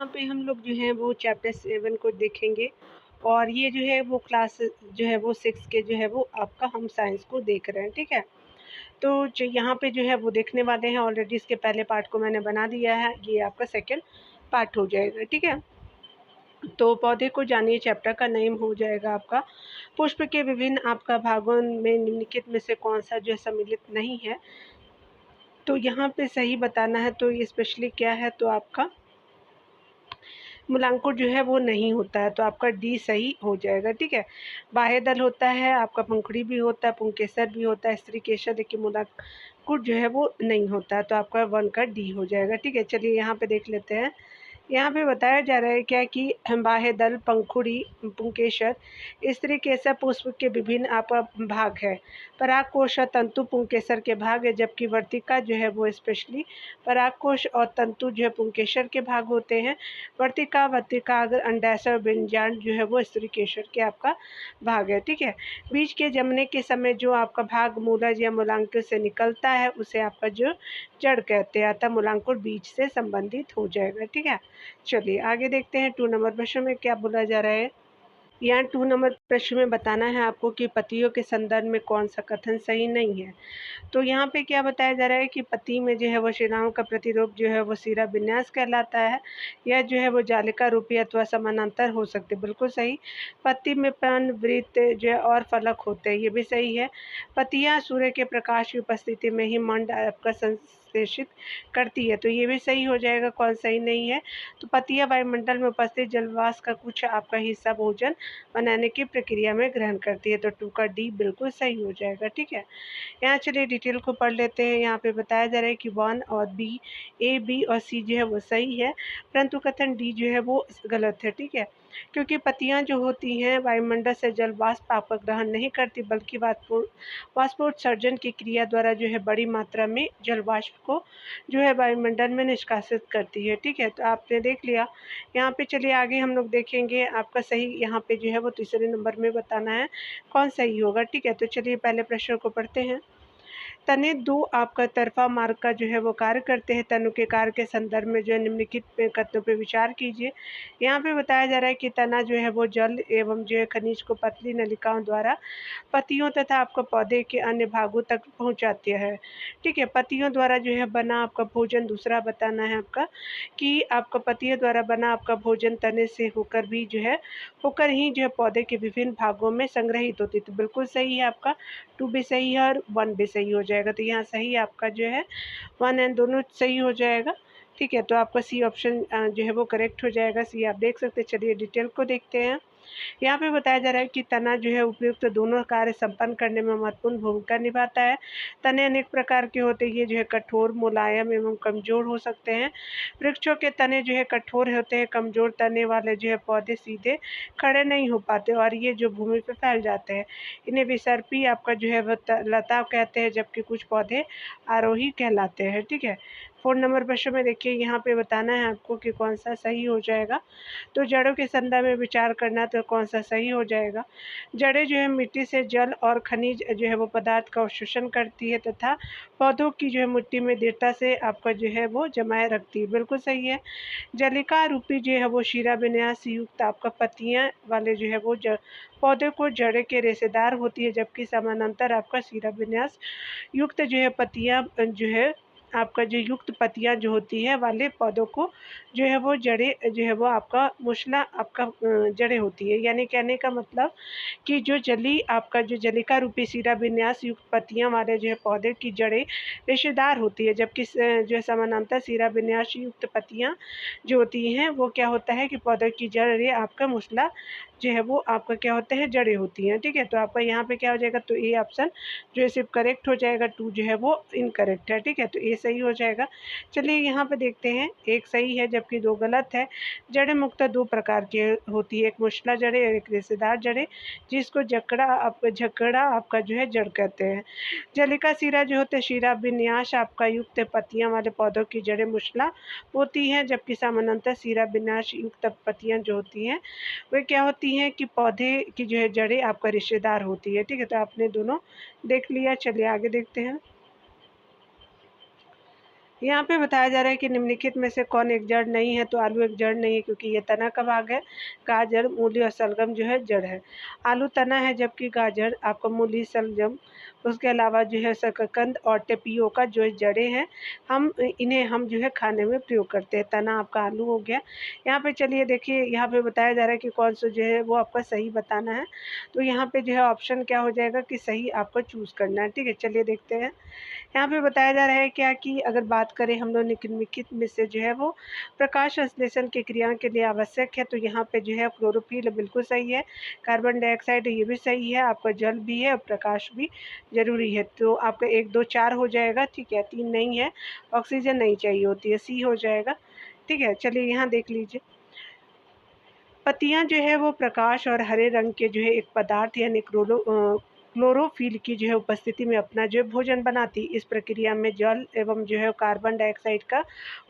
यहाँ पे हम लोग जो है वो चैप्टर 7 को देखेंगे और ये जो है वो क्लास जो है वो 6 के जो है वो आपका हम साइंस को देख रहे हैं, ठीक है। तो जो यहाँ पे जो है वो देखने वाले हैं, ऑलरेडी इसके पहले पार्ट को मैंने बना दिया है, ये आपका सेकंड पार्ट हो जाएगा, ठीक है। तो पौधे को जानिए चैप्टर का नेम हो जाएगा आपका पुष्प के विभिन्न आपका भागों में निम्नलिखित में से कौन सा जो है सम्मिलित नहीं है। तो यहाँ पे सही बताना है, तो ये स्पेशली क्या है, तो आपका मूलांकुर जो है वो नहीं होता है, तो आपका डी सही हो जाएगा, ठीक है। बाह्य दल होता है, आपका पंखुड़ी भी होता है, पुंकेसर भी होता है, स्त्री केसर, लेकिन मूलांकुर जो है वो नहीं होता है, तो आपका 1 का डी हो जाएगा, ठीक है। चलिए यहाँ पे देख लेते हैं। यहाँ पे बताया जा रहा है क्या कि बाह्य दल, पंखुड़ी, पुंकेसर, स्त्री केसर पुष्प के विभिन्न आपका भाग है। परागकोश और तंतु पुंकेसर के भाग है, जबकि वर्तिका जो है वो स्पेशली परागकोश और तंतु जो है पुंकेसर के भाग होते हैं। वर्तिका, वर्तिकाग्र, अंडाशय और बीजांड जो है वो स्त्री केसर के आपका भाग है, ठीक है। बीज के जमने के समय जो आपका भाग मूलज या मूलांकुर से निकलता है उसे आपका जो जड़ कहते हैं, अतः मूलांकुर बीज से संबंधित हो जाएगा, ठीक है। चलिए आगे देखते हैं 2 नंबर प्रश्न में क्या बोला जा रहा है। यहाँ 2 नंबर प्रश्न में बताना है आपको कि पतियों के संदर्भ में कौन सा कथन सही नहीं है। तो यहाँ पे क्या बताया जा रहा है कि पति में जो है वो शिराओं का प्रतिरूप जो है वो शिरा विन्यास कहलाता है। यह जो है वो जालिका रूपी अथवा समानांतर हो सकते, बिल्कुल सही। पत्ती में पन, वृत्त जो है और फलक होते हैं, ये भी सही है। पत्तियाँ सूर्य के प्रकाश की उपस्थिति में ही मंड आपका संश्लेषित करती है, तो ये भी सही हो जाएगा। कौन सही नहीं है, तो पत्तियाँ वायुमंडल में उपस्थित जलवाष्प का कुछ आपका हिस्सा भोजन बनाने की प्रक्रिया में ग्रहण करती है, तो 2 का डी बिल्कुल सही हो जाएगा, ठीक है। यहाँ चलिए डिटेल को पढ़ लेते हैं। यहाँ पे बताया जा रहा है कि 1 और बी, ए, बी और सी जो है वो सही है, परंतु कथन डी जो है वो गलत है, ठीक है। क्योंकि पत्तियाँ जो होती हैं वायुमंडल से जल वाष्प आपका ग्रहण नहीं करती, बल्कि वाष्पोत्सर्जन की क्रिया द्वारा जो है बड़ी मात्रा में जल वाष्प को जो है वायुमंडल में निष्कासित करती है, ठीक है। तो आपने देख लिया। यहाँ पे चलिए आगे हम लोग देखेंगे आपका सही यहाँ पे जो है वो तीसरे नंबर में बताना है कौन सही होगा, ठीक है। तो चलिए पहले प्रश्न को पढ़ते हैं। तने 2 आपका तरफा मार्ग का जो है वो कार्य करते हैं। तनु के कार्य के संदर्भ में जो है निम्नलिखित कथनों पे विचार कीजिए। यहाँ पे बताया जा रहा है कि तना जो है वो जल एवं जो है खनिज को पतली नलिकाओं द्वारा पत्तियों तथा आपका पौधे के अन्य भागों तक पहुँचाती है, ठीक है। पत्तियों द्वारा जो है बना आपका भोजन, दूसरा बताना है आपका कि आपका पत्तियों द्वारा बना आपका भोजन तने से होकर भी जो है होकर ही जो है पौधे के विभिन्न भागों में संग्रहित होती है, तो बिल्कुल सही है आपका 2 भी सही है और 1 भी सही हो जाएगा। तो यहाँ सही आपका जो है 1 एंड दोनों सही हो जाएगा, ठीक है। तो आपका सी ऑप्शन जो है वो करेक्ट हो जाएगा। सी आप देख सकते हैं। चलिए डिटेल को देखते हैं। यहाँ पे बताया जा रहा है कि तना जो है उपयुक्त दोनों कार्य संपन्न करने में महत्वपूर्ण भूमिका निभाता है। तने अनेक प्रकार के होते हैं, ये जो है कठोर, मुलायम एवं कमजोर हो सकते हैं। वृक्षों के तने जो है कठोर होते हैं। कमजोर तने वाले जो है पौधे सीधे खड़े नहीं हो पाते और ये जो भूमि पे फैल जाते हैं। इन्हें विसर्पी आपका जो है वो लता कहते हैं, जबकि कुछ पौधे आरोही कहलाते हैं, ठीक है। 4 नंबर प्रश्न में देखिए, यहाँ पे बताना है आपको कि कौन सा सही हो जाएगा। तो जड़ों के संदर्भ में विचार करना, तो कौन सा सही हो जाएगा। जड़ें जो है मिट्टी से जल और खनिज जो है वो पदार्थ का अवशोषण करती है तथा पौधों की जो है मिट्टी में दृढ़ता से आपका जो है वो जमाए रखती है, बिल्कुल सही है। जलिका रूपी जो है वो शिरा विन्यास युक्त आपका पत्तियां वाले जो है वो पौधे को जड़ें के रेशेदार होती है, जबकि समानांतर आपका शिरा विन्यास युक्त जो है पत्तियां जो है आपका जो युक्त पत्तियां जो होती है वाले पौधों को जो है वो जड़ें जो है वो आपका मुशला आपका जड़ें होती है। यानी कहने का मतलब कि जो जली आपका जो जलिका रूपी शिरा विन्यास युक्त पत्तियां वाले जो है पौधे की जड़ें रेशेदार होती है, जबकि जो है समानांतर शिरा विन्यास युक्त पत्तियां जो होती हैं वो क्या होता है कि पौधे की जड़ें आपका मुसला जो है वो आपका क्या होता है जड़ें होती हैं, ठीक है। तो आपका यहाँ पे क्या हो जाएगा, तो ए ऑप्शन जो है सिर्फ करेक्ट हो जाएगा, 2 जो है वो इनकरेक्ट है, ठीक है। तो ए सही हो जाएगा। चलिए यहाँ पे देखते हैं, एक सही है जबकि 2 गलत है। जड़ें मुख्यतः 2 प्रकार की होती है, एक मुसला जड़ें और एक रेशेदार जड़ें, जिसको झकड़ा आपका जो है जड़ कहते हैं। जलिका शिरा जो होते हैं शिरा विन्यास आपका युक्त पत्तियां वाले पौधों की जड़ें मुसला होती हैं, जबकि समानांतर शिरा विन्यास युक्त पत्तियां जो होती हैं वे क्या होती हैं कि पौधे की जो है जड़ें आपका रिश्तेदार होती है, ठीक है। तो आपने दोनों देख लिया। चलिए आगे देखते हैं। यहाँ पे बताया जा रहा है कि निम्नलिखित में से कौन एक जड़ नहीं है, तो आलू एक जड़ नहीं है क्योंकि ये तना का भाग है। गाजर, मूली और शलगम जो है जड़ है। आलू तना है जबकि गाजर आपका मूली, शलगम, उसके अलावा जो है शकरकंद और टेपियोका जो जड़ें हैं, इन्हें हम जो है खाने में प्रयोग करते हैं। तना आपका आलू हो गया। यहाँ पे चलिए देखिए, यहाँ पे बताया जा रहा है कि कौन सा जो है वो आपका सही बताना है। तो यहाँ पे जो है ऑप्शन क्या हो जाएगा कि सही आपको चूज़ करना है। ठीक है, चलिए देखते हैं। यहाँ पे बताया जा रहा है क्या कि अगर बात करें हम लोग निम्नलिखित में से जो है वो प्रकाश संश्लेषण की क्रिया के लिए आवश्यक है, तो यहाँ पे जो है क्लोरोफिल बिल्कुल सही है, कार्बन डाइऑक्साइड ये भी सही है, आपका जल भी है और प्रकाश भी जरूरी है। तो आपका 1 2 4 हो जाएगा। ठीक है, 3 नहीं है, ऑक्सीजन नहीं चाहिए होती है, सी हो जाएगा। ठीक है, चलिए यहाँ देख लीजिए। पत्तियाँ जो है वो प्रकाश और हरे रंग के जो है एक पदार्थ यानी क्लोरोफिल की जो है उपस्थिति में अपना जो है भोजन बनाती। इस प्रक्रिया में जल एवं जो है कार्बन डाइऑक्साइड का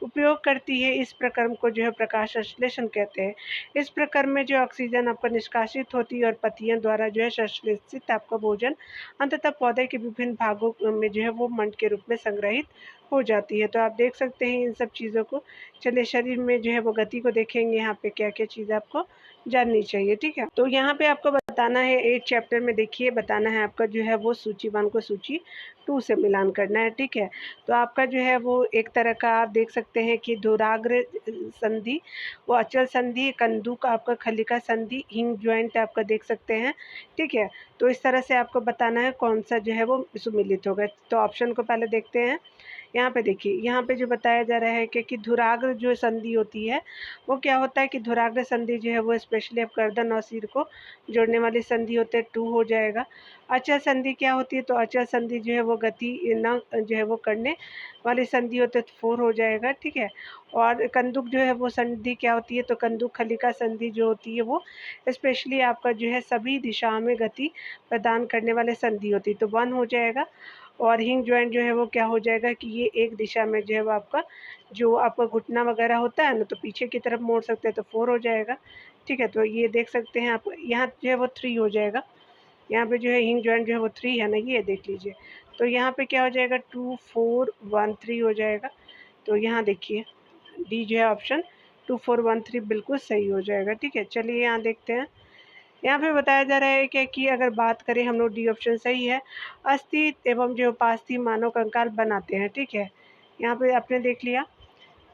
उपयोग करती है। इस प्रक्रम को जो है प्रकाश संश्लेषण कहते हैं। इस प्रक्रम में जो ऑक्सीजन आपका निष्कासित होती है और पत्तियों द्वारा जो है संश्लेषित आपका भोजन अंततः पौधे के विभिन्न भागों में जो है वो मंड के रूप में संग्रहित हो जाती है। तो आप देख सकते हैं इन सब चीज़ों को। चलिए शरीर में जो है वो गति को देखेंगे, यहाँ पे क्या क्या चीज़ आपको जाननी चाहिए। ठीक है, तो यहाँ पे आपको बताना है 8 चैप्टर में देखिए बताना है आपका जो है वो सूची 1 को सूची 2 से मिलान करना है। ठीक है, तो आपका जो है वो एक तरह का आप देख सकते हैं कि धुराग्र संधि, वो अचल संधि, कंदुक आपका खलिका संधि, हिंग ज्वाइंट आपका देख सकते हैं। ठीक है, तो इस तरह से आपको बताना है कौन सा जो है वो सुमिलित होगा। तो ऑप्शन को पहले देखते हैं। यहाँ पे देखिए, यहाँ पे जो बताया जा रहा है कि धुराग्र जो संधि होती है वो क्या होता है कि धुराग्र संधि जो है वो स्पेशली अब गर्दन और सिर को जोड़ने वाली संधि होते हैं, 2 हो जाएगा। अचल संधि क्या होती है, तो अचल संधि जो है वो गति न जो है वो करने वाली संधि होते हैं, तो 4 हो जाएगा। ठीक है, और कंदुक जो है वो संधि क्या होती है, तो कंदुक खलिका संधि जो होती है वो स्पेशली आपका जो है सभी दिशाओं में गति प्रदान करने वाले संधि होती है, तो 1 हो जाएगा। और हिंग जॉइंट जो है वो क्या हो जाएगा कि ये एक दिशा में जो है वो आपका जो आपका घुटना वगैरह होता है ना, तो पीछे की तरफ मोड़ सकते हैं, तो 4 हो जाएगा। ठीक है, तो ये देख सकते हैं आप, यहाँ जो है वो 3 हो जाएगा। यहाँ पे जो है हिंग जॉइंट जो है वो 3 है ना, ये देख लीजिए। तो यहाँ पे क्या हो जाएगा 2 4 1 3 हो जाएगा। तो यहाँ देखिए डी जो है ऑप्शन 2 4 1 3 बिल्कुल सही हो जाएगा। ठीक है, चलिए यहाँ देखते हैं। यहाँ पे बताया जा रहा है कि अगर बात करें हम लोग, डी ऑप्शन सही है, अस्थि एवं जो उपास्थि मानव कंकाल बनाते हैं। ठीक है, यहाँ पे आपने देख लिया।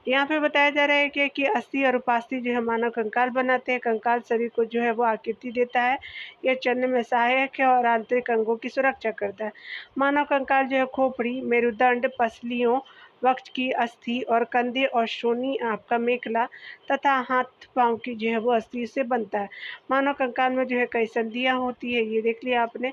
यहाँ पे बताया जा रहा है कि अस्थि और उपास्थि जो है मानव कंकाल बनाते हैं। कंकाल शरीर को जो है वो आकृति देता है, यह चलने में सहायक है और आंतरिक अंगों की सुरक्षा करता है। मानव कंकाल जो है खोपड़ी, मेरुदंड, पसलियों, वक्ष की अस्थि और कंधे और श्रोणि आपका मेखला तथा हाथ पांव की जो है वो अस्थि से बनता है। मानव कंकाल में जो है कई संधियाँ होती है, ये देख लिया आपने।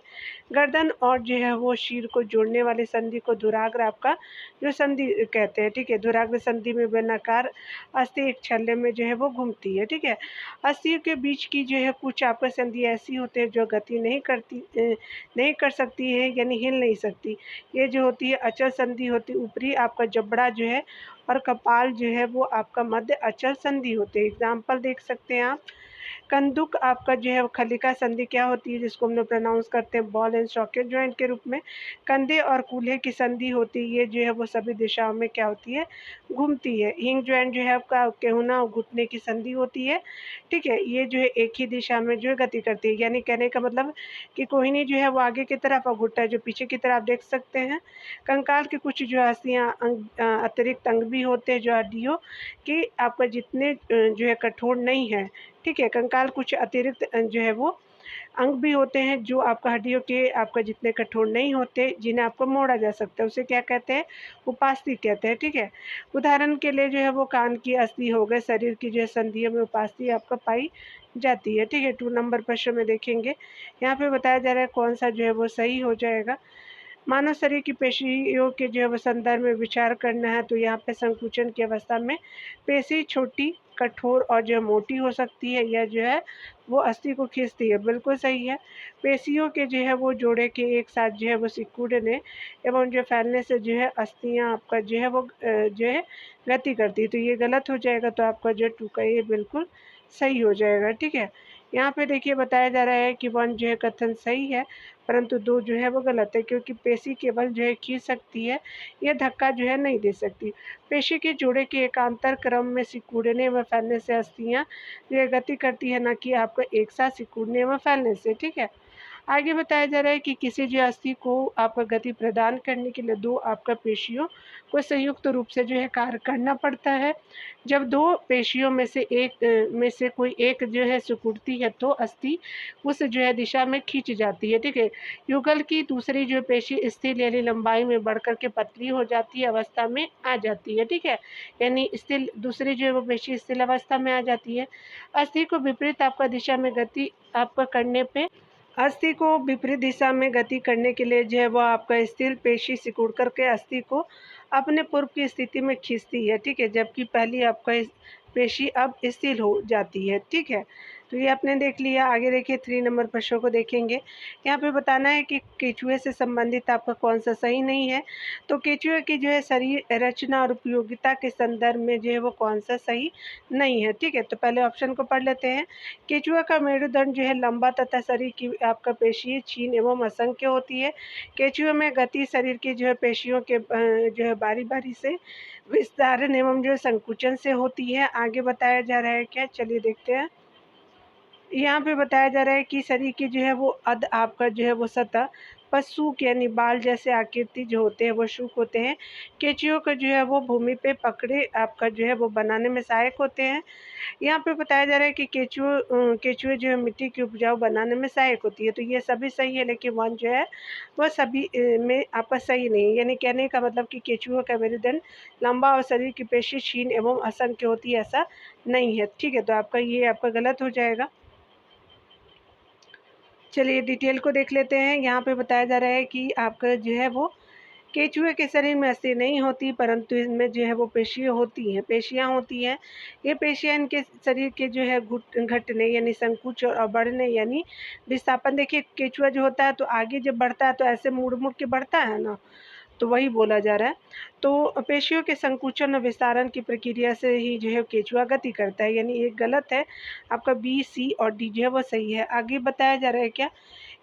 गर्दन और जो है वो शीर को जोड़ने वाली संधि को धुराग्र आपका जो संधि कहते हैं। ठीक है, धुराग्र संधि में बेलनाकार अस्थि एक छल्ले में जो है वो घूमती है। ठीक है, अस्थियों के बीच की जो है कुछ आपका संधि ऐसी होती है जो गति नहीं कर सकती है, यानी हिल नहीं सकती। ये जो होती है अचल संधि होती है। ऊपरी आपका जबड़ा जो है और कपाल जो है वो आपका मध्य अचल संधि होते हैं। एग्जाम्पल देख सकते हैं आप। कंदुक आपका जो है खलिका संधि क्या होती है, जिसको हम लोग प्रोनाउंस करते हैं बॉल एंड सॉकेट जॉइंट के रूप में। कंधे और कूल्हे की संधि होती है, ये जो है वो सभी दिशाओं में क्या होती है, घूमती है। हिंग जॉइंट जो है आपका केहुना और घुटने की संधि होती है। ठीक है, ये जो है एक ही दिशा में जो है गति करती है, यानी कहने का मतलब कि कोहिनी जो है वो आगे की तरफ और घुट्टा जो पीछे की तरफ देख सकते हैं। कंकाल के कुछ जो अस्थियाँ अतिरिक्त अंग भी होते हैं जो हड्डियों कि आपका जितने जो है कठोर नहीं है। ठीक है, कंकाल कुछ अतिरिक्त जो है वो अंग भी होते हैं जो आपका हड्डियों के आपका जितने कठोर नहीं होते, जिन्हें आपको मोड़ा जा सकता है, उसे क्या कहते हैं, उपास्थि कहते हैं। ठीक है, उदाहरण के लिए जो है वो कान की अस्थि हो गए, शरीर की जो है संधियों में उपास्थि आपका पाई जाती है। ठीक है, 2 नंबर प्रश्न में देखेंगे। यहाँ पे बताया जा रहा है कौन सा जो है वो सही हो जाएगा। मानव शरीर की पेशियों के जो है वो संदर्भ में विचार करना है, तो यहाँ पे संकुचन की अवस्था में पेशी छोटी, कठोर और जो है मोटी हो सकती है, यह जो है वो अस्थि को खींचती है, बिल्कुल सही है। पेशियों के जो है वो जोड़े के एक साथ जो है वो सिकुड़ने एवं जो फैलने से जो है अस्थियाँ आपका जो है वो जो है गति करती है, तो ये गलत हो जाएगा। तो आपका जो 2 का ये बिल्कुल सही हो जाएगा। ठीक है, यहाँ पे देखिए बताया जा रहा है कि 1 जो है कथन सही है, परंतु 2 जो है वो गलत है, क्योंकि पेशी केवल जो है खींच सकती है, या धक्का जो है नहीं दे सकती। पेशी के जोड़े के एकांतर क्रम में सिकुड़ने व फैलने से अस्थियाँ जो है गति करती है, ना कि आपको एक साथ सिकुड़ने व फैलने से, ठीक है। आगे बताया जा रहा है कि किसी जो अस्थि को आपका गति प्रदान करने के लिए 2 आपका पेशियों को संयुक्त रूप से जो है कार्य करना पड़ता है। जब 2 पेशियों में से में से कोई एक जो है सिकुड़ती है, तो अस्थि उस जो है दिशा में खींची जाती है, ठीक है। युगल की दूसरी जो पेशी स्थिर यानी लंबाई में बढ़कर के पतली हो जाती है, अवस्था में आ जाती है, ठीक है। यानी स्थिर दूसरी जो है वो पेशी स्थिर अवस्था में आ जाती है। अस्थि को विपरीत आपका दिशा में गति आपका करने पे अस्थि को विपरीत दिशा में गति करने के लिए जो है वो आपका स्थिर पेशी सिकुड़ कर के अस्थि को अपने पूर्व की स्थिति में खींचती है, ठीक है, जबकि पहली आपका पेशी अब स्थिर हो जाती है, ठीक है। तो ये आपने देख लिया। आगे देखिए 3 नंबर प्रश्न को देखेंगे। यहाँ पे बताना है कि केचुए से संबंधित आपका कौन सा सही नहीं है। तो केचुए की जो है शरीर रचना और उपयोगिता के संदर्भ में जो है वो कौन सा सही नहीं है, ठीक है। तो पहले ऑप्शन को पढ़ लेते हैं। केचुआ का मेरुदंड जो है लंबा तथा शरीर की आपका पेशी क्षीण एवं असंख्य होती है। केचुए में गति शरीर की जो है पेशियों के जो है बारी-बारी से विस्तारण एवं जो है संकुचन से होती है। आगे बताया जा रहा है क्या, चलिए देखते हैं। यहाँ पे बताया जा रहा है कि शरीर की जो है वो आपका जो है वो सतह पर सूख यानी बाल जैसे आकृति जो होते हैं वो सूख होते हैं। केंचुओं का जो है वो भूमि पे पकड़े आपका जो है वो बनाने में सहायक होते हैं। यहाँ पे बताया जा रहा है कि केंचुए जो है मिट्टी की उपजाऊ बनाने में सहायक होती है। तो ये सभी सही है, लेकिन 1 जो है वो सभी में आपका सही नहीं है। यानी कहने का मतलब कि केंचुओं का मेरुदंड लंबा और शरीर की पेशी क्षीण एवं असंख्य होती है, ऐसा नहीं है, ठीक है। तो आपका ये आपका गलत हो जाएगा। चलिए डिटेल को देख लेते हैं। यहाँ पे बताया जा रहा है कि आपका जो है वो केंचुए के शरीर में अस्थि नहीं होती, परंतु इनमें जो है वो पेशियाँ होती हैं। ये पेशियाँ इनके शरीर के जो है घटने यानी संकुच और बढ़ने यानी विस्थापन। देखिए केंचुआ जो होता है तो आगे जब बढ़ता है तो ऐसे मुड़-मुड़ के बढ़ता है ना, तो वही बोला जा रहा है। तो पेशियों के संकुचन और विस्तारण की प्रक्रिया से ही जो है केंचुआ गति करता है, यानी ये गलत है। आपका बी, सी और डी जो है वो सही है। आगे बताया जा रहा है क्या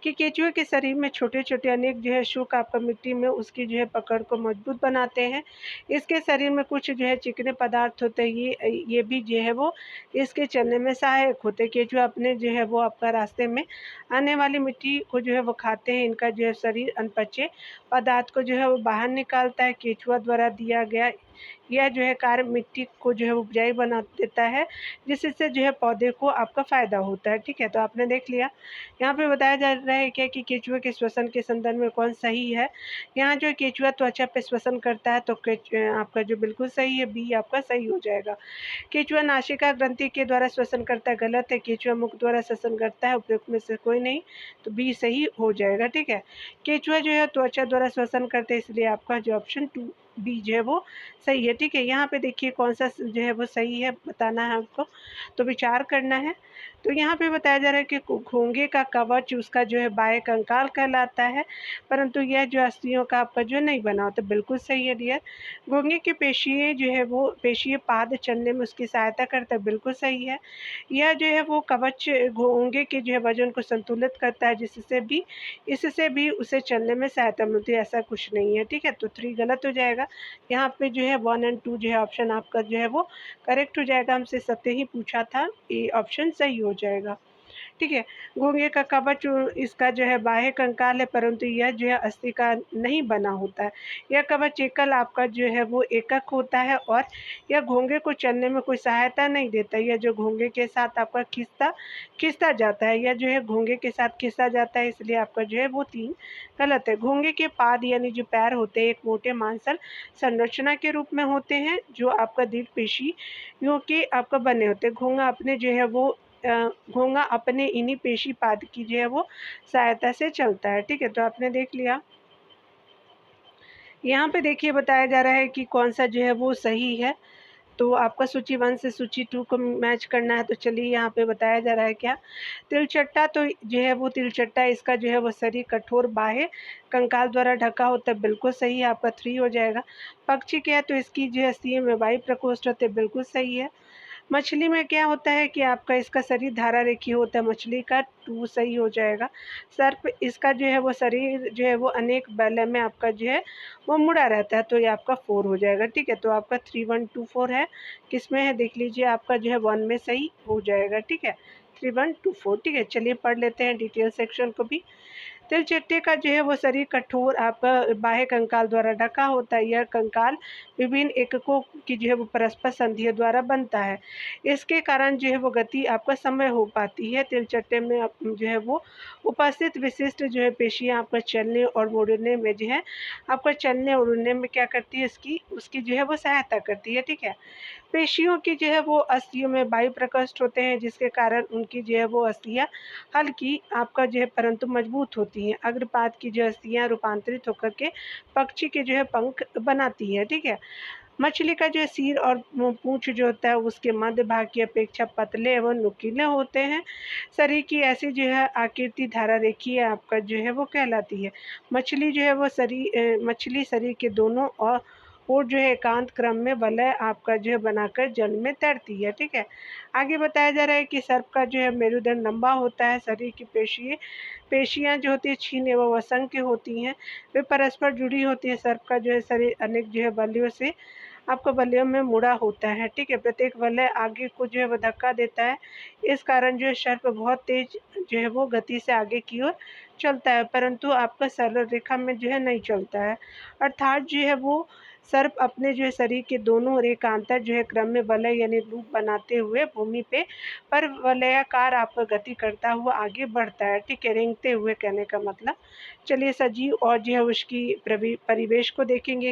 कि केंचुए के शरीर में छोटे-छोटे अनेक जो है शुक आपका मिट्टी में उसकी जो है पकड़ को मजबूत बनाते हैं। इसके शरीर में कुछ जो है चिकने पदार्थ होते हैं, ये भी जो है वो इसके चलने में सहायक होते हैं। केंचुआ अपने जो है वो आपका रास्ते में आने वाली मिट्टी को जो है वो खाते हैं। इनका जो है शरीर अनपचे पदार्थ को जो है वो बाहर निकालता है। केंचुआ द्वारा दिया गया यह जो है कार्य मिट्टी को जो है उपजाऊ बना देता है, जिससे जो है पौधे को आपका फ़ायदा होता है, ठीक है। तो आपने देख लिया। यहाँ पे बताया जा रहा है क्या कि केंचुए के श्वसन के संदर्भ में कौन सही है। यहाँ जो केंचुआ त्वचा पे श्वसन करता है, तो आपका जो बिल्कुल सही है, बी आपका सही हो जाएगा। केंचुआ नासिका ग्रंथि के द्वारा श्वसन करता है, गलत है। केंचुआ मुख द्वारा श्वसन करता है, उपयुक्त में से कोई नहीं, तो बी सही हो जाएगा, ठीक है। केंचुआ जो है त्वचा द्वारा श्वसन करते हैं, इसलिए आपका जो ऑप्शन 2 बी जो है वो सही है, ठीक है। यहाँ पे देखिए कौन-सा जो है वो सही है बताना है आपको, तो विचार करना है। तो यहाँ पे बताया जा रहा है कि घोंघे का कवच उसका जो है बाह्य कंकाल कहलाता है, परंतु यह जो अस्थियों का आपका जो नहीं बना होता, बिल्कुल सही है डियर। घोंघे की पेशियाँ जो है वो पेशीय पाद चलने में उसकी सहायता करता है, बिल्कुल सही है। यह जो है वो कवच घोंघे के जो है वज़न को संतुलित करता है, इससे भी उसे चलने में सहायता मिलती है, ऐसा कुछ नहीं है, ठीक है। तो 3 गलत हो जाएगा। यहाँ पे जो है 1 एंड 2 जो है ऑप्शन आपका जो है वो करेक्ट हो जाएगा। हमसे सत्य ही पूछा था, ये ऑप्शन सही हो जाएगा, ठीक है। घोंघे का कवच इसका जो है बाह्य कंकाल है, परंतु यह जो है अस्थि का नहीं बना होता है। यह कवच एकल आपका जो है वो एकक होता है, और यह घोंघे को चलने में कोई सहायता नहीं देता। यह जो घोंघे के साथ आपका खिसता जाता है, यह जो है घोंघे के साथ खिसता जाता है, इसलिए आपका जो है वो 3 गलत है। घोंघे के पाद यानी जो पैर होते हैं, एक मोटे मांसल संरचना के रूप में होते हैं, जो आपका दृढ़ पेशियों के आपका बने होते हैं। घोंघा अपने इन्हीं पेशी पाद की जो है वो सहायता से चलता है, ठीक है। तो आपने देख लिया। यहाँ पे देखिए बताया जा रहा है कि कौन सा जो है वो सही है। तो आपका सूची 1 से सूची 2 को मैच करना है। तो चलिए यहाँ पे बताया जा रहा है क्या, तिलचट्टा तो जो है वो तिलचट्टा इसका जो है वो शरीर कठोर बाह्य कंकाल द्वारा ढका होता है, बिल्कुल सही है, आपका 3 हो जाएगा। पक्षी क्या है, तो इसकी जो है अस्थियों में वायु प्रकोष्ठ होते हैं, बिल्कुल सही है। मछली में क्या होता है कि आपका इसका शरीर धारा रेखीय होता है, मछली का 2 सही हो जाएगा। सर्प इसका जो है वो शरीर जो है वो अनेक बलय में आपका जो है वो मुड़ा रहता है, तो ये आपका 4 हो जाएगा, ठीक है। तो आपका 3 1 2 4 है, किसमें है देख लीजिए, आपका जो है 1 में सही हो जाएगा, ठीक है। 3 1 2 4, ठीक है। चलिए पढ़ लेते हैं डिटेल सेक्शन को भी। तिलचट्टे का जो है वो शरीर कठोर आपका बाह्य कंकाल द्वारा ढका होता है। यह कंकाल विभिन्न एककों की जो है वो परस्पर संधियों द्वारा बनता है। इसके कारण जो है वो गति आपका समय हो पाती है। तिलचट्टे में जो है वो उपस्थित विशिष्ट जो है पेशियाँ आपका चलने और मुड़ने में जो है आपका चलने और उड़ने में क्या करती है, उसकी जो है वो सहायता करती है, ठीक है। पेशियों की जो है वो अस्थियों में वायु प्रकोष्ठ होते हैं, जिसके कारण उनकी जो है वो अस्थियाँ हल्की आपका जो है परंतु मजबूत होती हैं। अग्रपाद की जो अस्थियाँ रूपांतरित होकर के पक्षी के जो है पंख बनाती है, ठीक है। मछली का जो है सिर और पूँछ जो होता है उसके मध्य भाग की अपेक्षा पतले एवं नुकीले होते हैं। शरीर की ऐसी जो है आकृति धारा रेखीय आपका जो है वो कहलाती है। मछली शरीर के दोनों और जो है एकांत क्रम में वलय आपका जो है बनाकर जल में तैरती है, ठीक है। आगे बताया जा रहा है कि सर्प का जो है मेरुदंड लंबा होता है। शरीर की पेशियाँ जो होती है क्षीण एवं असंख्य होती हैं, वे परस्पर जुड़ी होती है। सर्प का जो है शरीर अनेक जो है बलियों से आपका वलयों में मुड़ा होता है, ठीक है। प्रत्येक वलय आगे को जो है वो धक्का देता है। इस कारण जो है सर्प बहुत तेज जो है वो गति से आगे की ओर चलता है, परंतु आपका सरल रेखा में जो है नहीं चलता है। अर्थात जो है वो सर्प अपने जो है शरीर के दोनों ओर एकांतर जो है क्रम में वलय यानी लूप बनाते हुए भूमि पे पर वलयाकार आपका गति करता हुआ आगे बढ़ता है, ठीक है। रेंगते हुए कहने का मतलब। चलिए सजीव और जो है उसकी परिवेश को देखेंगे।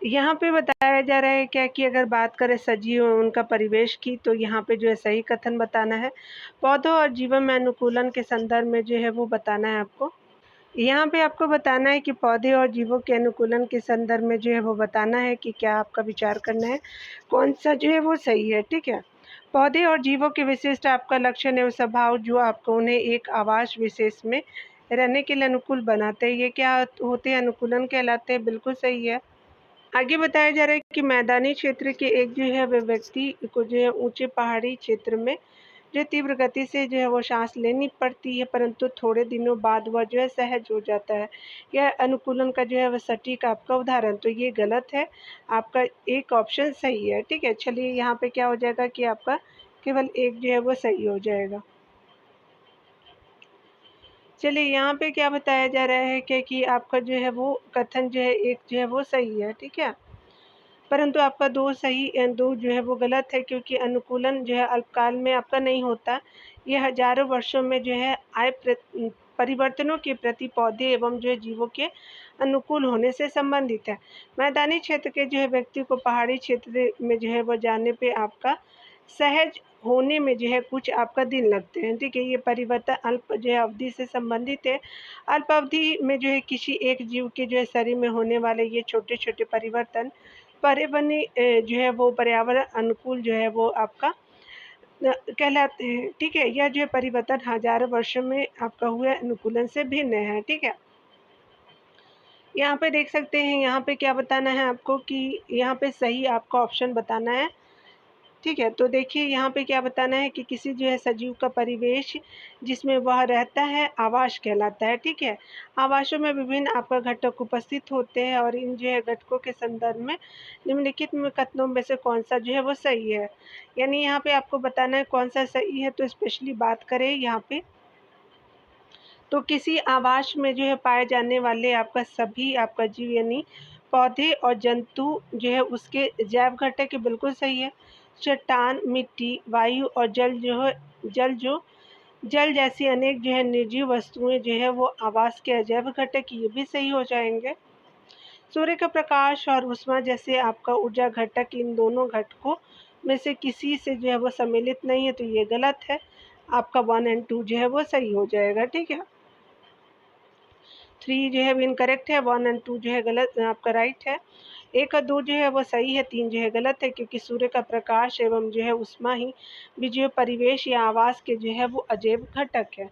यहाँ पे बताया जा रहा है क्या कि अगर बात करें सजीव और उनका परिवेश की, तो यहाँ पे जो है सही कथन बताना है। पौधों और जीवन में अनुकूलन के संदर्भ में जो है वो बताना है आपको। यहाँ पे आपको बताना है कि पौधे और जीवों के अनुकूलन के संदर्भ में जो है वो बताना है कि क्या आपका विचार करना है, कौन सा जो है वो सही है, ठीक है। पौधे और जीवों के विशिष्ट आपका लक्षण एवं स्वभाव जो आपको उन्हें एक आवास विशेष में रहने के लिए अनुकूल बनाते हैं, ये क्या होते हैं, अनुकूलन कहलाते हैं, बिल्कुल सही है। आगे बताया जा रहा है कि मैदानी क्षेत्र के एक जो है वह व्यक्ति को जो है ऊंचे पहाड़ी क्षेत्र में जो तीव्र गति से जो है वो सांस लेनी पड़ती है, परंतु थोड़े दिनों बाद वह जो है सहज हो जाता है। यह अनुकूलन का जो है वह सटीक आपका उदाहरण, तो ये गलत है, आपका एक ऑप्शन सही है, ठीक है। चलिए यहाँ पे क्या हो जाएगा कि आपका केवल एक जो है वो सही हो जाएगा। चलिए यहाँ पे क्या बताया जा रहा है कि आपका जो है वो कथन जो है एक जो है वो सही है, ठीक है। परंतु आपका 2 सही 2 जो है वो गलत है, क्योंकि अनुकूलन जो है अल्पकाल में आपका नहीं होता। ये हज़ारों वर्षों में जो है परिवर्तनों के प्रति पौधे एवं जो है जीवों के अनुकूल होने से संबंधित है। मैदानी क्षेत्र के जो है व्यक्ति को पहाड़ी क्षेत्र में जो है वो जाने पे आपका सहज होने में जो है कुछ आपका दिन लगते हैं, ठीक है। ये परिवर्तन अल्प जो है अवधि से संबंधित है। अल्प अवधि में जो है किसी एक जीव के जो है शरीर में होने वाले ये छोटे-छोटे परिवर्तन जो है वो पर्यावरण अनुकूल जो है वो आपका कहलाते हैं, ठीक है। यह जो है परिवर्तन हज़ारों वर्षों में आपका हुए अनुकूलन से भिन्न है, ठीक है। यहाँ पे देख सकते हैं, यहाँ पे क्या बताना है आपको कि यहाँ पे सही आपका ऑप्शन बताना है, ठीक है। तो देखिए यहाँ पे क्या बताना है कि किसी जो है सजीव का परिवेश जिसमें वह रहता है आवास कहलाता है, ठीक है। आवासों में विभिन्न आपका घटक उपस्थित होते हैं और इन जो है घटकों के संदर्भ में निम्नलिखित में कथनों में से कौन सा जो है वो सही है, यानी यहाँ पे आपको बताना है कौन सा सही है। तो स्पेशली बात करें यहाँ पे, तो किसी आवास में जो है पाए जाने वाले आपका सभी आपका जीव यानी पौधे और जंतु जो है उसके जैव घटक बिल्कुल सही है। चट्टान, मिट्टी, वायु और जल जैसी अनेक जो है निर्जीव वस्तुएं जो है वो आवास के अजैव घटक ये भी सही हो जाएंगे। सूर्य का प्रकाश और ऊष्मा जैसे आपका ऊर्जा घटक इन दोनों घटकों में से किसी से जो है वो सम्मिलित नहीं है, तो ये गलत है। आपका 1 और 2 जो है वो सही हो जाएगा, ठीक है। 3 जो है इनकरेक्ट है, 1 और 2 जो है गलत आपका राइट है। 1 और 2 जो है वो सही है, 3 जो है गलत है, क्योंकि सूर्य का प्रकाश एवं जो है ऊष्मा ही भी जो है परिवेश या आवास के जो है वो अजैव घटक है।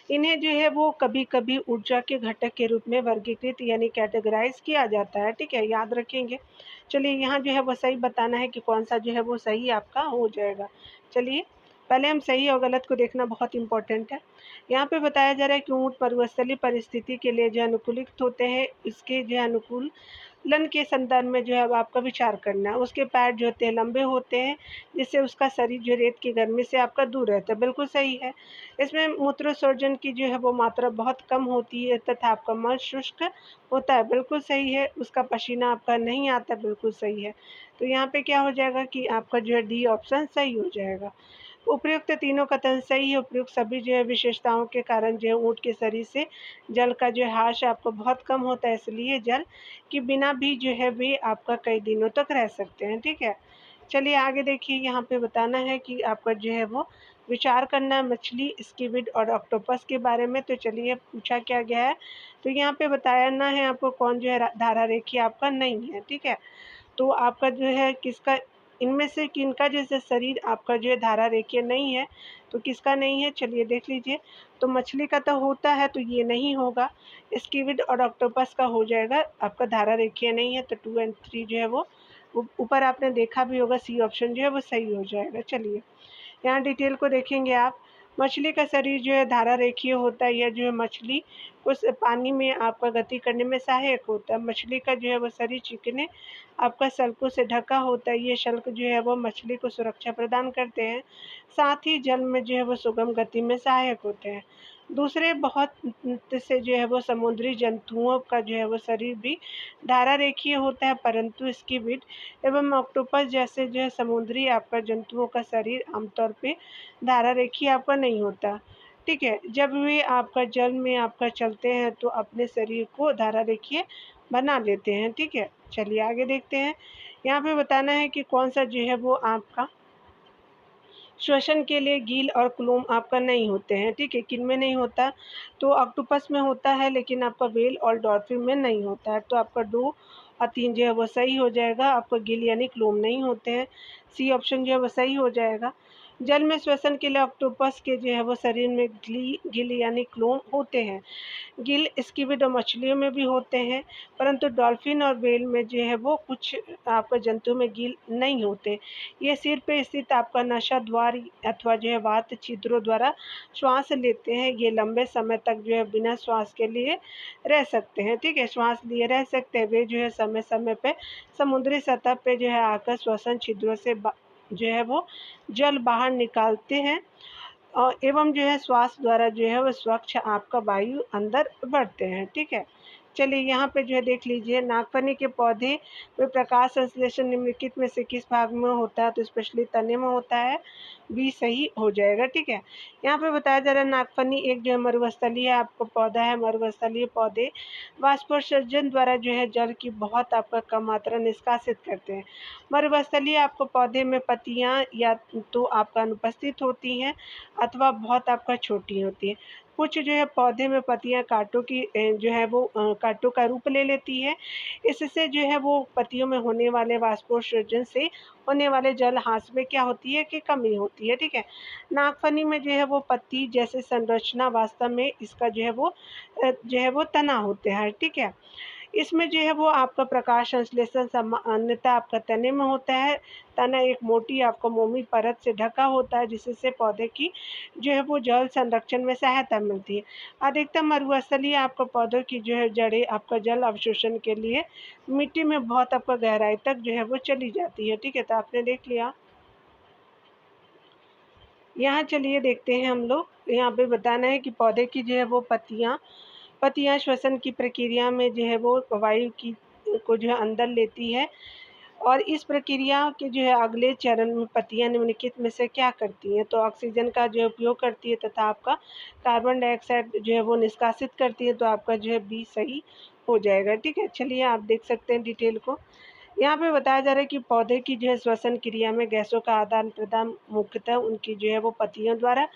इन्हें जो है वो कभी-कभी ऊर्जा के घटक के रूप में वर्गीकृत यानी कैटेगराइज़ किया जाता है, ठीक है? याद रखेंगे। चलिए यहाँ जो है वो सही बताना है कि कौन-सा जो है वो सही आपका हो जाएगा। चलिए, पहले हम सही और गलत को देखना बहुत इम्पोर्टेंट है। यहाँ पे बताया जा रहा है कि ऊँट मरुस्थलीय परिस्थिति के लिए जो अनुकूलित होते हैं, इसके जो अनुकूलन के संदर्भ में जो है अब आपका विचार करना है। उसके पैर जो होते हैं लंबे होते हैं, जिससे उसका शरीर जो रेत की गर्मी से आपका दूर रहता है, बिल्कुल सही है। इसमें मूत्रोत्सर्जन की जो है वो मात्रा बहुत कम होती है तथा आपका मल शुष्क होता है, बिल्कुल सही है। उसका पसीना आपका नहीं आता, बिल्कुल सही है। तो यहाँ पे क्या हो जाएगा कि आपका जो है डी ऑप्शन सही हो जाएगा। उपयुक्त तीनों कथन सही है। उपयुक्त सभी जो है विशेषताओं के कारण जो है ऊँट के शरीर से जल का जो है ह्रास आपको बहुत कम होता है, इसलिए जल के बिना भी जो है वे आपका कई दिनों तक रह सकते हैं, ठीक है। चलिए आगे देखिए, यहाँ पे बताना है कि आपका जो है वो विचार करना है मछली, स्क्विड और ऑक्टोपस के बारे में। तो चलिए पूछा क्या गया है, तो यहाँ पे बताना है आपको कौन जो है धारा रेखीय आपका नहीं है, ठीक है। तो आपका जो है किसका, इनमें से किनका जैसे शरीर आपका जो है धारा रेखीय नहीं है, तो किसका नहीं है चलिए देख लीजिए। तो मछली का तो होता है, तो ये नहीं होगा। स्क्विड और ऑक्टोपस का हो जाएगा, आपका धारा रेखीय नहीं है, तो 2 और 3 जो है वो ऊपर आपने देखा भी होगा, सी ऑप्शन जो है वो सही हो जाएगा। चलिए यहाँ डिटेल को देखेंगे आप। मछली का शरीर जो है धारा रेखीय होता है, या जो है मछली उस पानी में आपका गति करने में सहायक होता है। मछली का जो है वो शरीर चिकने आपका शल्कों से ढका होता है। ये शल्क जो है वो मछली को सुरक्षा प्रदान करते हैं, साथ ही जल में जो है वो सुगम गति में सहायक होते हैं। दूसरे बहुत से जो है वो समुद्री जंतुओं का जो है वो शरीर भी धारा रेखीय होता है, परंतु स्क्विड एवं ऑक्टोपस जैसे जो है समुद्री आपका जंतुओं का शरीर आमतौर पे धारा रेखीय आपका नहीं होता, ठीक है। जब वे आपका जल में आपका चलते हैं तो अपने शरीर को धारा रेखीय बना लेते हैं, ठीक है। चलिए आगे देखते हैं। यहाँ पे बताना है कि कौन सा जो है वो आपका श्वसन के लिए गील और क्लोम आपका नहीं होते हैं, ठीक है। किन में नहीं होता, तो ऑक्टोपस में होता है, लेकिन आपका व्हेल और डॉल्फिन में नहीं होता है। तो आपका 2 और 3 जो है वो सही हो जाएगा। आपका गिल यानी क्लोम नहीं होते हैं, सी ऑप्शन जो है वो सही हो जाएगा। जल में श्वसन के लिए ऑक्टोपस के जो है वो शरीर में गिल यानी क्लोम होते हैं। गिल स्क्विड और मछलियों में भी होते हैं, परंतु डॉल्फिन और व्हेल में जो है वो कुछ आपका जंतु में गिल नहीं होते। ये सिर पे स्थित आपका नसा द्वार अथवा जो है वात छिद्रों द्वारा श्वास लेते हैं। ये लंबे समय तक जो है बिना श्वास के लिए रह सकते हैं, ठीक है, श्वास लिए रह सकते हैं। वे जो है समय समय पे समुद्री सतह पे जो है आकर श्वसन छिद्रों से जो है वो जल बाहर निकालते हैं, और एवं जो है श्वास द्वारा जो है वो स्वच्छ आपका वायु अंदर बढ़ते हैं, ठीक है। चलिए यहाँ पे जो है देख लीजिए, नागफनी के पौधे में प्रकाश संश्लेषण निम्नलिखित में से किस भाग में होता है, तो स्पेशली तने में होता है, बी सही हो जाएगा, ठीक है। यहाँ पे बताया जा रहा है नागफनी एक जो है मरुस्थलीय आपका पौधा है। मरुस्थलीय पौधे वाष्पोत्सर्जन द्वारा जो है जल की बहुत आपका कम मात्रा निष्कासित करते हैं। मरुस्थलीय आपको पौधे में पत्तियाँ या तो आपका अनुपस्थित होती हैं अथवा बहुत आपका छोटी होती है। कुछ जो है पौधे में पत्तियाँ काँटों की जो है वो काँटों का रूप ले लेती है। इससे जो है वो पत्तियों में होने वाले वाष्पोत्सर्जन से होने वाले जल ह्रास में क्या होती है कि कमी होती है, ठीक है। नागफनी में जो है वो पत्ती जैसे संरचना वास्तव में इसका जो है वो तना होते हैं, ठीक है। इसमें जो है वो आपका प्रकाश संश्लेषण सामान्यतः आपका तने में होता है। तना एक मोटी आपको मोमी परत से ढका होता है, जिससे पौधे की जो है वो जल संरक्षण में सहायता मिलती है। अधिकतर मरुस्थलीय आपको पौधों की जो है जड़ें आपका जल अवशोषण के लिए मिट्टी में बहुत आपका गहराई तक जो है वो चली जाती है, ठीक है। तो आपने देख लिया। यहाँ चलिए देखते हैं हम लोग, यहाँ पे बताना है कि पौधे की जो है वो पत्तियाँ श्वसन की प्रक्रिया में जो है वो वायु की को जो है अंदर लेती है, और इस प्रक्रिया के जो है अगले चरण में पत्तियाँ निम्नलिखित में से क्या करती हैं, तो ऑक्सीजन का जो उपयोग करती है तथा आपका कार्बन डाइऑक्साइड जो है वो निष्कासित करती है। तो आपका जो है बी सही हो जाएगा, ठीक है। चलिए आप देख सकते हैं डिटेल को। यहाँ पे बताया जा रहा है कि पौधे की जो है श्वसन क्रिया में गैसों का आदान प्रदान मुख्यतः उनकी जो है वो पत्तियों द्वारा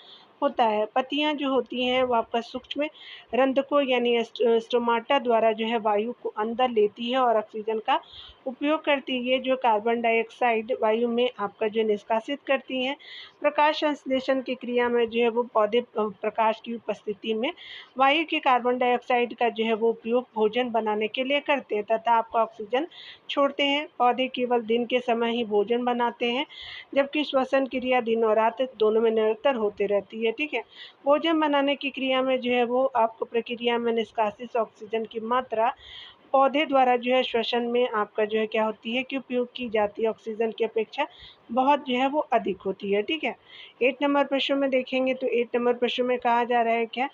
होता है। पत्तियाँ जो होती हैं वो आपका सूक्ष्म रंध्रकों यानी स्टोमाटा द्वारा जो है वायु को अंदर लेती है और ऑक्सीजन का उपयोग करती है। ये जो कार्बन डाइऑक्साइड वायु में आपका जो निष्कासित करती हैं। प्रकाश संश्लेषण की क्रिया में जो है वो पौधे प्रकाश की उपस्थिति में वायु के कार्बन डाइऑक्साइड का जो है वो उपयोग भोजन बनाने के लिए करते हैं तथा आपका ऑक्सीजन छोड़ते हैं। पौधे केवल दिन के समय ही भोजन बनाते हैं, जबकि श्वसन क्रिया दिन और रात दोनों में निरंतर होती रहती है। ठीक है, भोजन बनाने की क्रिया में जो है वो आपको प्रक्रिया में निष्कासित ऑक्सीजन की मात्रा पौधे द्वारा जो है श्वसन में आपका जो है क्या होती है कि उपयोग की जाती है ऑक्सीजन की अपेक्षा बहुत जो है वो अधिक होती है। ठीक है, 8 नंबर प्रश्न में देखेंगे तो 8 नंबर प्रश्न में कहा जा रहा है क्या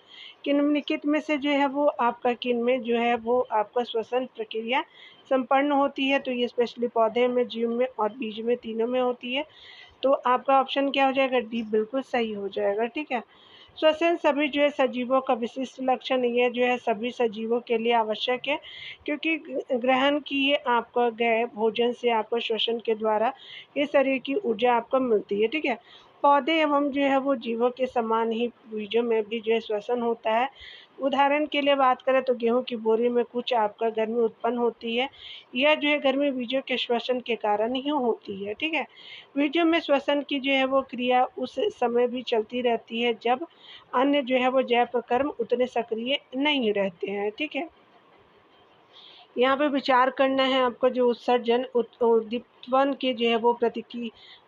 कि निम्नलिखित में से जो है वो आपका किन में जो है वो आपका श्वसन प्रक्रिया संपन्न होती है। तो ये स्पेशली पौधे में, जीव में और बीज में, तीनों में होती है। तो आपका ऑप्शन क्या हो जाएगा, डी बिल्कुल सही हो जाएगा। ठीक है, श्वसन सभी जो है सजीवों का विशिष्ट लक्षण ये जो है सभी सजीवों के लिए आवश्यक है, क्योंकि ग्रहण किए आपका गए भोजन से आपको श्वसन के द्वारा इस शरीर की ऊर्जा आपको मिलती है। ठीक है, पौधे एवं जो है वो जीवों के समान ही बीजों में भी जो है श्वसन होता है। उदाहरण के लिए बात करें तो गेहूं की बोरी में कुछ आपका गर्मी उत्पन्न होती है, यह जो है गर्मी बीजों के श्वसन के कारण ही होती है। ठीक है, बीजों में श्वसन की जो है वो क्रिया उस समय भी चलती रहती है जब अन्य जो है वो जैव प्रकर्म उतने सक्रिय नहीं रहते हैं। ठीक है, यहाँ पे विचार करना है आपको जो उत्सर्जन उद्दीपन के जो है वो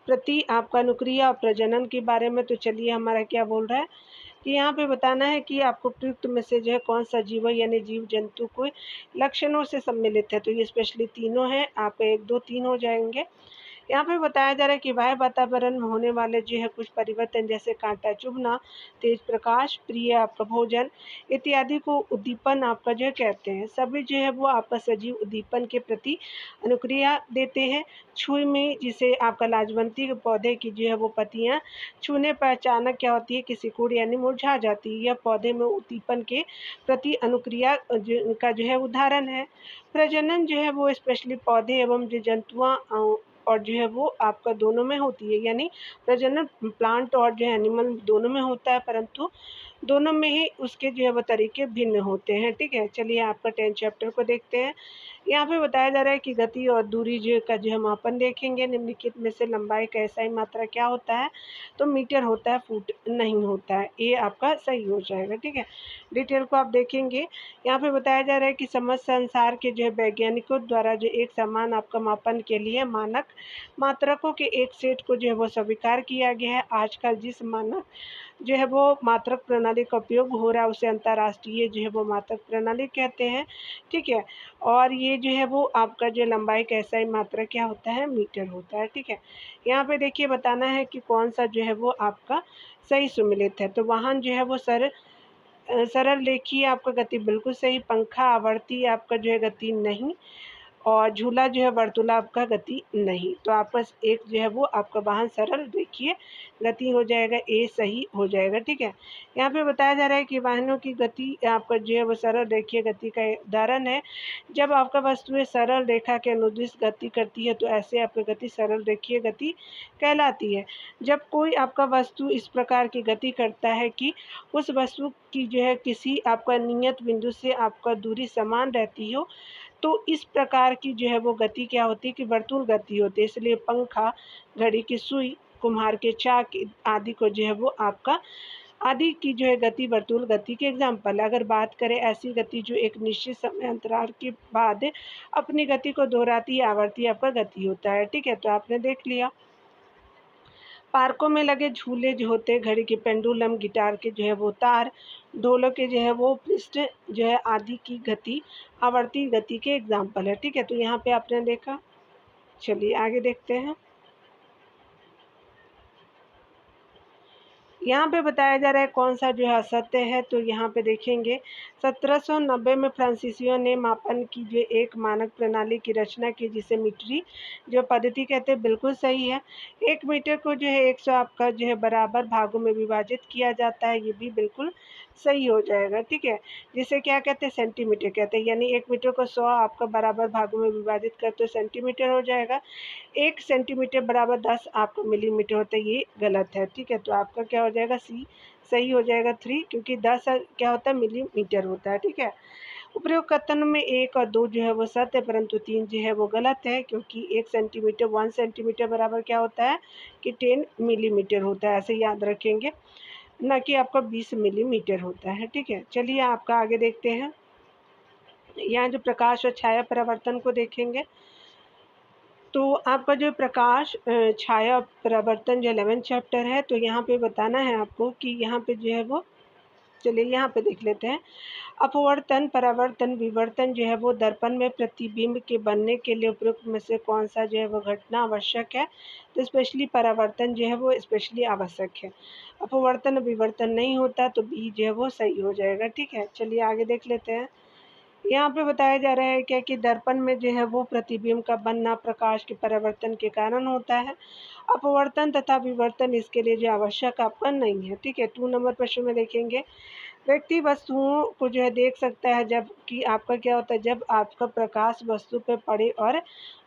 प्रति आपका अनुक्रिया और प्रजनन के बारे में। तो चलिए हमारा क्या बोल रहा है कि यहाँ पे बताना है कि आपको उपयुक्त में से जो है कौन सा जीव यानी जीव जंतु को लक्षणों से सम्मिलित है। तो ये स्पेशली तीनों हैं, आप 1 2 3 हो जाएंगे। यहाँ पे बताया जा रहा है कि वायु वातावरण में होने वाले जो है कुछ परिवर्तन जैसे कांटा चुभना, तेज प्रकाश, प्रिय आपका भोजन इत्यादि को उद्दीपन आपका जो है कहते हैं। सभी जो है वो आपका सजीव उद्दीपन के प्रति अनुक्रिया देते हैं। छुई में जिसे आपका लाजवंती के पौधे की जो है वो पत्तियां छूने पर अचानक क्या होती है कि सिकुड़ यानी मुरझा जाती है। यह पौधे में उद्दीपन के प्रति अनुक्रिया का जो है उदाहरण है। प्रजनन जो है वो स्पेशली पौधे एवं जो जंतुआ और जो है वो आपका दोनों में होती है, यानी प्रजनन प्लांट और जो है एनिमल दोनों में होता है, परंतु दोनों में ही उसके जो है वो तरीके भिन्न होते हैं। ठीक है, चलिए आपका 10 चैप्टर को देखते हैं। यहाँ पे बताया जा रहा है कि गति और दूरी जो का जो है मापन देखेंगे। निम्नलिखित में से लंबाई का SI मात्रा क्या होता है, तो मीटर होता है, फुट नहीं होता है। ये आपका सही हो जाएगा। ठीक है, डिटेल को आप देखेंगे। यहाँ पे बताया जा रहा है कि समस्त संसार के जो है वैज्ञानिकों द्वारा जो एक समान आपका मापन के लिए मानक मात्रकों के एक सेट को जो है वो स्वीकार किया गया है। आजकल जिस मानक जो है वो मात्रक प्रणाली का उपयोग हो रहा है उसे अंतर्राष्ट्रीय जो है वो मात्रक प्रणाली कहते हैं। ठीक है, और ये जो है वो आपका जो लंबाई का SI मात्रा क्या होता है, मीटर होता है। ठीक है, यहाँ पे देखिए बताना है कि कौन सा जो है वो आपका सही सुमिलित है। तो वाहन जो है वो सरल रेखीय आपका गति बिल्कुल सही, पंखा आवर्ती आपका जो है गति नहीं, और झूला जो है वर्तुलाभ का गति नहीं। तो आपका एक जो है वो आपका वाहन सरल रेखीय गति हो जाएगा, ए सही हो जाएगा। ठीक है, यहाँ पे बताया जा रहा है कि वाहनों की गति आपका जो है वो सरल रेखीय गति का उदाहरण है। जब आपका वस्तुएं सरल रेखा के अनुदिश गति करती है तो ऐसे आपकी गति सरल रेखीय गति कहलाती है। जब कोई आपका वस्तु इस प्रकार की गति करता है कि उस वस्तु की जो है किसी आपका नियत बिंदु से आपका दूरी समान रहती हो, तो इस प्रकार की जो है वो गति क्या होती है कि वर्तुल गति होती है। इसलिए पंखा, घड़ी की सुई, कुम्हार के चाक आदि को जो है वो आपका आदि की जो है गति वर्तुल गति के एग्जाम्पल। अगर बात करें ऐसी गति जो एक निश्चित समय अंतराल के बाद अपनी गति को दोहराती है, आवर्ती आपका गति होता है। ठीक है, तो आपने देख लिया। पार्कों में लगे झूले जो होते हैं, घड़ी के पेंडुलम, गिटार के जो है वो तार, ढोलों के जो है वो पृष्ठ जो है आदि की गति आवर्ती गति के एग्जाम्पल है। ठीक है, तो यहाँ पे आपने देखा। चलिए आगे देखते हैं। यहाँ पे बताया जा रहा है कौन सा जो है असत्य है। तो यहाँ पे देखेंगे 1790 में फ्रांसीसियों ने मापन की जो एक मानक प्रणाली की रचना की जिसे मीटरी जो पद्धति कहते हैं, बिल्कुल सही है। 1 मीटर को जो है 100 आपका जो है बराबर भागों में विभाजित किया जाता है, ये भी बिल्कुल सही हो जाएगा। ठीक है, जिसे क्या कहते हैं, सेंटीमीटर कहते हैं, यानी 1 मीटर को 100 आपका बराबर भागों में विभाजित करते तो सेंटीमीटर हो जाएगा। 1 सेंटीमीटर बराबर 10 आपका मिलीमीटर होता है, ये गलत है। ठीक है, तो आपका क्या हो जाएगा सी सही हो जाएगा 3, क्योंकि 10 क्या होता है मिलीमीटर होता है, ठीक है। उपरोक्त कथन में 1 और 2 जो है वो सत्य है, परंतु 3 जो है वो गलत है, क्योंकि 1 सेंटीमीटर 1 सेंटीमीटर बराबर क्या होता है कि 10 मिलीमीटर होता है, ऐसे याद रखेंगे, ना कि आपका 20 मिलीमीटर होता है, ठीक है। चलिए आपका आगे देखते हैं। यहाँ जो प्रकाश और छाया परावर्तन को देखेंगे, तो आपका जो प्रकाश छाया परावर्तन जो 11 चैप्टर है, तो यहाँ पे बताना है आपको कि यहाँ पे जो है वो, चलिए यहाँ पे देख लेते हैं। अपवर्तन, परावर्तन, विवर्तन जो है वो दर्पण में प्रतिबिंब के बनने के लिए उपयुक्त में से कौन सा जो है वो घटना आवश्यक है, तो स्पेशली परावर्तन जो है वो स्पेशली आवश्यक है। अपवर्तन विवर्तन नहीं होता तो बी जो है वो सही हो जाएगा, ठीक है। चलिए आगे देख लेते हैं। यहाँ पे बताया जा रहा है क्या कि दर्पण में जो है वो प्रतिबिंब का बनना प्रकाश के परावर्तन के कारण होता है। अपवर्तन तथा विवर्तन इसके लिए जो आवश्यक आपका नहीं है, ठीक है। 2 नंबर प्रश्न में देखेंगे, व्यक्ति वस्तुओं को जो है देख सकता है जबकि आपका क्या होता है जब आपका प्रकाश वस्तु पे पड़े और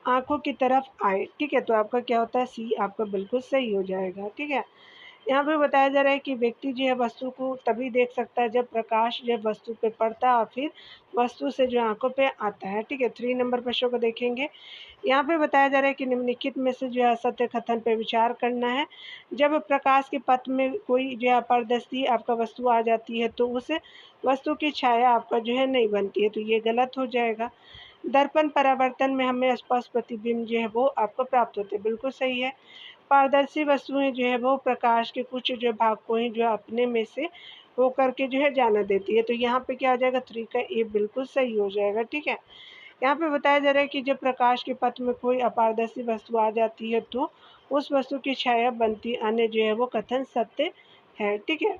आंखों की तरफ आए, ठीक है। तो आपका क्या होता है सी आपका बिल्कुल सही हो जाएगा, ठीक है। यहाँ पे बताया जा रहा है कि व्यक्ति जो है वस्तु को तभी देख सकता है जब प्रकाश जो है वस्तु पे पड़ता है और फिर वस्तु से जो आंखों पे आता है, ठीक है। 3 नंबर प्रश्न को देखेंगे। यहाँ पे बताया जा रहा है कि निम्नलिखित में से जो है सत्य कथन पे विचार करना है। जब प्रकाश के पथ में कोई जो है अपारदर्शी आपका वस्तु आ जाती है तो उस वस्तु की छाया आपका जो है नहीं बनती है, तो ये गलत हो जाएगा। दर्पण परावर्तन में हमें स्पष्ट प्रतिबिंब जो है वो आपको प्राप्त होते हैं, बिल्कुल सही है। पारदर्शी वस्तुएं जो है वो प्रकाश के कुछ जो भाग को ही जो अपने में से होकर के जो है जाना देती है, तो यहाँ पे क्या हो जाएगा 3 का ए बिल्कुल सही हो जाएगा, ठीक है। यहाँ पे बताया जा रहा है कि जब प्रकाश के पथ में कोई अपारदर्शी वस्तु आ जाती है तो उस वस्तु की छाया बनती अन्य जो है वो कथन सत्य है, ठीक है।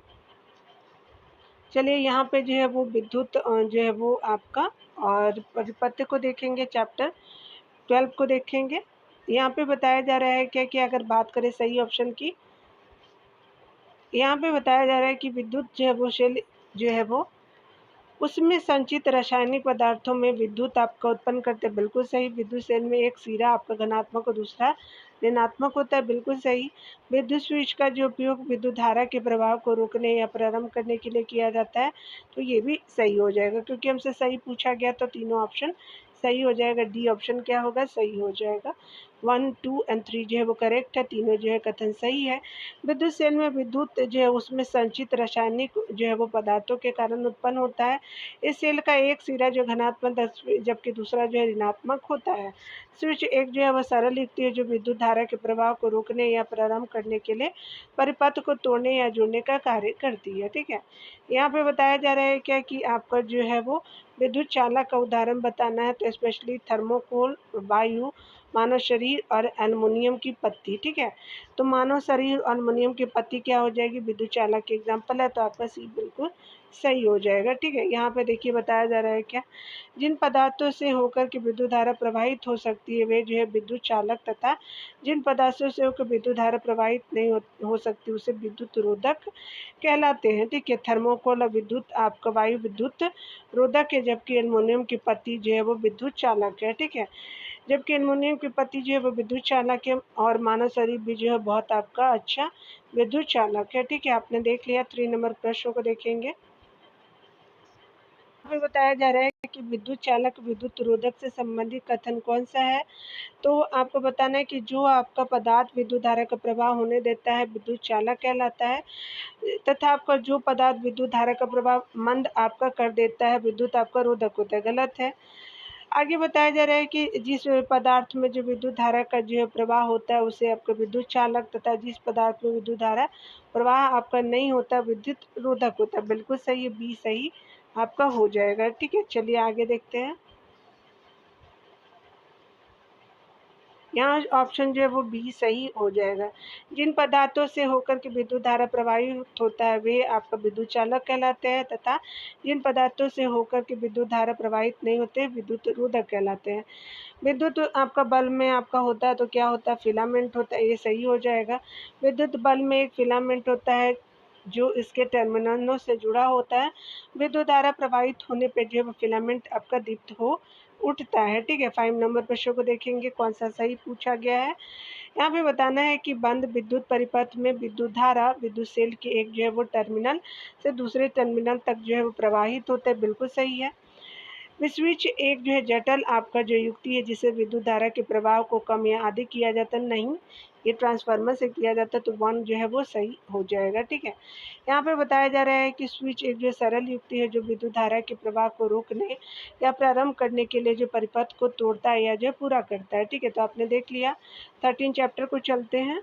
चलिए यहाँ पे जो है वो विद्युत जो है वो आपका और परिपथ को देखेंगे, चैप्टर 12 को देखेंगे। यहाँ पे बताया जा रहा है क्या कि अगर बात करें सही ऑप्शन की, यहाँ पे बताया जा रहा है कि विद्युत जो है वो शेल जो है वो उसमें संचित रासायनिक पदार्थों में विद्युत आपका उत्पन्न करते हैं, बिल्कुल सही। विद्युत सेल में एक सिरा आपका धनात्मक और दूसरा ऋणात्मक होता है, बिल्कुल सही। विद्युत स्विच का जो उपयोग विद्युत धारा के प्रभाव को रोकने या प्रारंभ करने के लिए किया जाता है, तो ये भी सही हो जाएगा, क्योंकि हमसे सही पूछा गया तो तीनों ऑप्शन सही हो जाएगा। डी ऑप्शन क्या होगा, सही हो जाएगा। 1, 2 एंड 3 जो है वो करेक्ट है, तीनों जो है कथन सही है। विद्युत सेल में विद्युत जो है उसमें संचित रासायनिक जो है वो पदार्थों के कारण उत्पन्न होता है। इस सेल का एक सिरा जो धनात्मक जबकि दूसरा जो है ऋणात्मक होता है। स्विच एक जो है वह सरल युक्ति है जो विद्युत धारा के प्रवाह को रोकने या प्रारंभ करने के लिए परिपथ को तोड़ने या जोड़ने का कार्य करती है, ठीक है। यहाँ पे बताया जा रहा है क्या कि आपका जो है वो विद्युत चालक का उदाहरण बताना है, तो स्पेशली थर्मोकोल, वायु, मानव शरीर और एल्युमिनियम की पत्ती, ठीक है। तो मानव शरीर और एल्युमिनियम की पत्ती क्या हो जाएगी, विद्युत चालक की एग्जाम्पल है, तो आपका सी बिल्कुल सही हो जाएगा, ठीक है। यहाँ पे देखिए बताया जा रहा है क्या, जिन पदार्थों से होकर के विद्युत धारा प्रवाहित हो सकती है वे जो है विद्युत चालक, तथा जिन पदार्थों से होकर विद्युत धारा प्रवाहित नहीं हो सकती उसे विद्युत रोधक कहलाते हैं, ठीक है। थर्मोकोल विद्युत आपका वायु विद्युत रोधक है, जबकि एल्युमिनियम की पत्ती जो है वो विद्युत चालक है, ठीक है। जबकि एल्युमिनियम की पत्ती जो है वो विद्युत चालक है और मानव शरीर भी जो है बहुत आपका अच्छा विद्युत चालक है, ठीक है। आपने देख लिया। 3 नंबर प्रश्न को देखेंगे। हमें बताया जा रहा है कि विद्युत चालक विद्युत रोधक से संबंधित कथन कौन सा है, तो आपको बताना है कि जो आपका पदार्थ विद्युत धारा का प्रवाह होने देता है विद्युत चालक कहलाता है, तथा आपका जो पदार्थ विद्युत धारा का प्रवाह मंद आपका कर देता है विद्युत आपका रोधक होता है, गलत है। आगे बताया जा रहा है कि जिस पदार्थ में जो विद्युत धारा का जो है प्रवाह होता है उसे आपका विद्युत चालक, तथा जिस पदार्थ में विद्युत धारा प्रवाह आपका नहीं होता विद्युत रोधक होता है, बिल्कुल सही है, बी सही आपका हो जाएगा, ठीक है। चलिए आगे देखते हैं। यहाँ ऑप्शन जो है वो बी सही हो जाएगा। जिन पदार्थों से होकर के विद्युत धारा प्रवाहित होता है वे आपका विद्युत चालक कहलाते हैं, तथा जिन पदार्थों से होकर के विद्युत धारा प्रवाहित नहीं होते विद्युत रोधक कहलाते हैं। विद्युत आपका बल्ब में आपका होता है तो क्या होता है, फिलामेंट होता है, ये सही हो जाएगा। विद्युत बल्ब में एक फिलामेंट होता है जो इसके टर्मिनलों से जुड़ा होता है। विद्युत धारा प्रवाहित होने पर जो फिलामेंट आपका दीप्त हो उठता है, ठीक है। 5 नंबर प्रश्न को देखेंगे कौन सा सही पूछा गया है। यहाँ पे बताना है कि बंद विद्युत परिपथ में विद्युत धारा विद्युत सेल के एक जो है वो टर्मिनल से दूसरे टर्मिनल तक जो है वो प्रवाहित होता है, बिल्कुल सही है। स्विच एक जो है जटिल आपका जो युक्ति है जिसे विद्युत धारा के प्रवाह को कम या अधिक किया जाता है, नहीं, ये ट्रांसफार्मर से किया जाता है, तो 1 जो है वो सही हो जाएगा, ठीक है। यहाँ पे बताया जा रहा है कि स्विच एक जो सरल युक्ति है जो विद्युत धारा के प्रवाह को रोकने या प्रारंभ करने के लिए जो परिपथ को तोड़ता है या जो पूरा करता है, ठीक है। तो आपने देख लिया। 13 चैप्टर को चलते हैं।